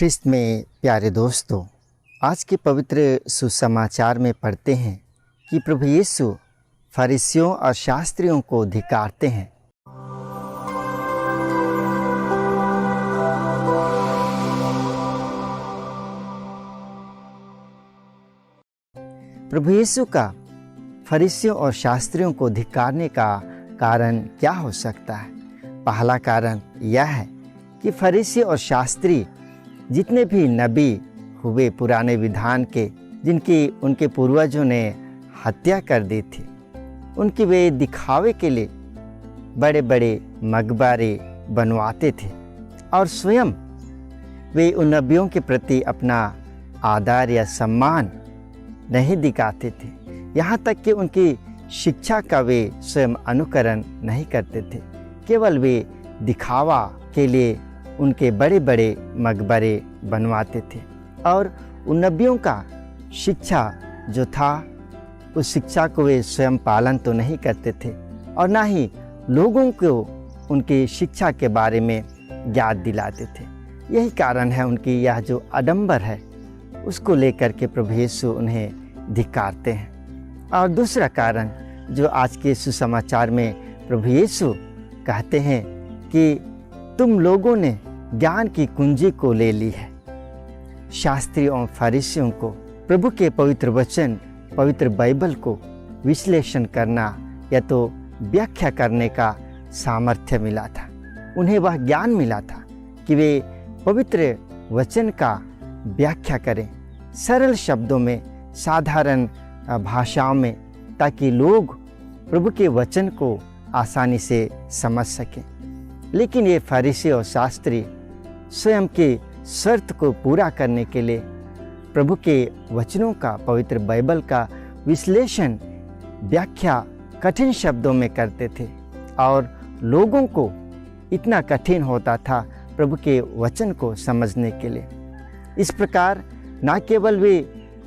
ख्रिस्त में प्यारे दोस्तों, आज के पवित्र सुसमाचार में पढ़ते हैं कि प्रभु यीशु फरीसियों और शास्त्रियों को धिक्कारते हैं। प्रभु यीशु का फरीसियों और शास्त्रियों को धिक्कारने का कारण क्या हो सकता है? पहला कारण यह है कि फरीसी और शास्त्री जितने भी नबी हुए पुराने विधान के, जिनकी उनके पूर्वजों ने हत्या कर दी थी, उनकी वे दिखावे के लिए बड़े बड़े मकबरे बनवाते थे और स्वयं वे उन नबियों के प्रति अपना आदर या सम्मान नहीं दिखाते थे। यहाँ तक कि उनकी शिक्षा का वे स्वयं अनुकरण नहीं करते थे। केवल वे दिखावा के लिए उनके बड़े बड़े मकबरे बनवाते थे और उन नबियों का शिक्षा जो था, उस शिक्षा को वे स्वयं पालन तो नहीं करते थे और ना ही लोगों को उनकी शिक्षा के बारे में याद दिलाते थे। यही कारण है उनकी यह जो आडंबर है, उसको लेकर के प्रभु यीशु उन्हें धिक्कारते हैं। और दूसरा कारण जो आज के सुसमाचार में प्रभु यीशु कहते हैं कि तुम लोगों ने ज्ञान की कुंजी को ले ली है। शास्त्रियों और फरीसियों को प्रभु के पवित्र वचन, पवित्र बाइबल को विश्लेषण करना या तो व्याख्या करने का सामर्थ्य मिला था। उन्हें वह ज्ञान मिला था कि वे पवित्र वचन का व्याख्या करें सरल शब्दों में, साधारण भाषाओं में, ताकि लोग प्रभु के वचन को आसानी से समझ सकें। लेकिन ये फरीसी और शास्त्री स्वयं के शर्त को पूरा करने के लिए प्रभु के वचनों का, पवित्र बाइबल का विश्लेषण, व्याख्या कठिन शब्दों में करते थे और लोगों को इतना कठिन होता था प्रभु के वचन को समझने के लिए। इस प्रकार न केवल वे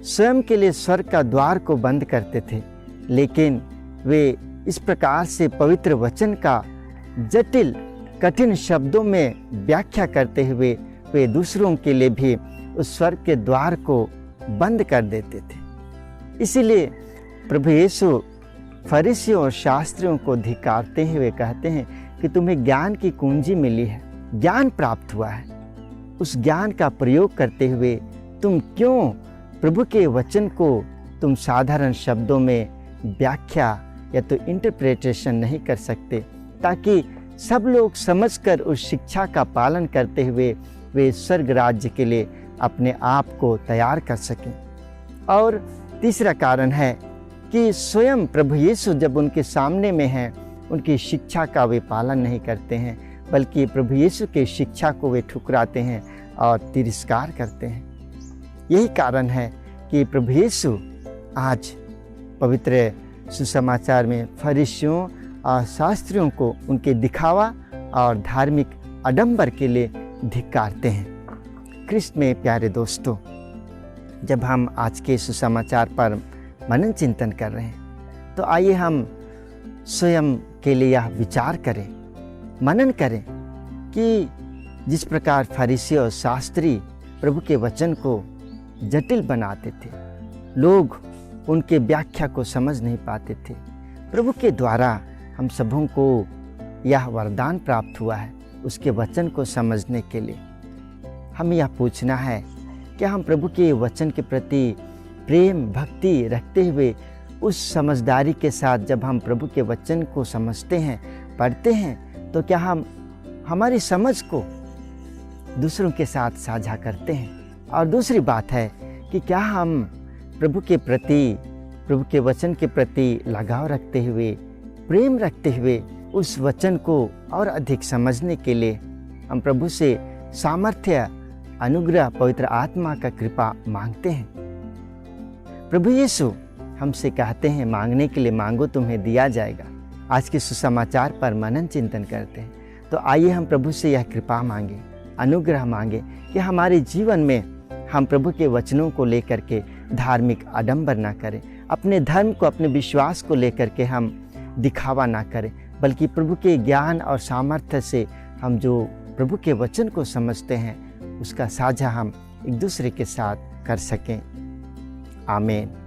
स्वयं के लिए स्वर्ग का द्वार को बंद करते थे, लेकिन वे इस प्रकार से पवित्र वचन का जटिल कठिन शब्दों में व्याख्या करते हुए वे दूसरों के लिए भी उस स्वर्ग के द्वार को बंद कर देते थे। इसीलिए प्रभु यीशु फरीसियों और शास्त्रियों को धिक्कारते हुए कहते हैं कि तुम्हें ज्ञान की कुंजी मिली है, ज्ञान प्राप्त हुआ है। उस ज्ञान का प्रयोग करते हुए तुम क्यों प्रभु के वचन को तुम साधारण शब्दों में व्याख्या या तो इंटरप्रिटेशन नहीं कर सकते, ताकि सब लोग समझकर उस शिक्षा का पालन करते हुए वे स्वर्ग राज्य के लिए अपने आप को तैयार कर सकें। और तीसरा कारण है कि स्वयं प्रभु यीशु जब उनके सामने में हैं, उनकी शिक्षा का वे पालन नहीं करते हैं, बल्कि प्रभु यीशु की शिक्षा को वे ठुकराते हैं और तिरस्कार करते हैं। यही कारण है कि प्रभु यीशु आज पवित्र सुसमाचार में फरीसियों और शास्त्रियों को उनके दिखावा और धार्मिक आडंबर के लिए धिक्कारते हैं। ख्रिस्त में प्यारे दोस्तों, जब हम आज के सुसमाचार पर मनन चिंतन कर रहे हैं, तो आइए हम स्वयं के लिए यह विचार करें, मनन करें कि जिस प्रकार फरीसी और शास्त्री प्रभु के वचन को जटिल बनाते थे, लोग उनके व्याख्या को समझ नहीं पाते थे। प्रभु के द्वारा हम सबों को यह वरदान प्राप्त हुआ है उसके वचन को समझने के लिए। हमें यह पूछना है कि हम प्रभु के वचन के प्रति प्रेम भक्ति रखते हुए उस समझदारी के साथ जब हम प्रभु के वचन को समझते हैं, पढ़ते हैं, तो क्या हम हमारी समझ को दूसरों के साथ साझा करते हैं? और दूसरी बात है कि क्या हम प्रभु के प्रति, प्रभु के वचन के प्रति लगाव रखते हुए, प्रेम रखते हुए उस वचन को और अधिक समझने के लिए हम प्रभु से सामर्थ्य, अनुग्रह, पवित्र आत्मा का कृपा मांगते हैं। प्रभु यीशु हमसे कहते हैं, मांगने के लिए मांगो तुम्हें दिया जाएगा। आज के सुसमाचार पर मनन चिंतन करते हैं, तो आइए हम प्रभु से यह कृपा मांगे, अनुग्रह मांगे कि हमारे जीवन में हम प्रभु के वचनों को लेकर के धार्मिक आडंबर ना करें, अपने धर्म को, अपने विश्वास को लेकर के हम दिखावा ना करें, बल्कि प्रभु के ज्ञान और सामर्थ्य से हम जो प्रभु के वचन को समझते हैं उसका साझा हम एक दूसरे के साथ कर सकें। आमीन।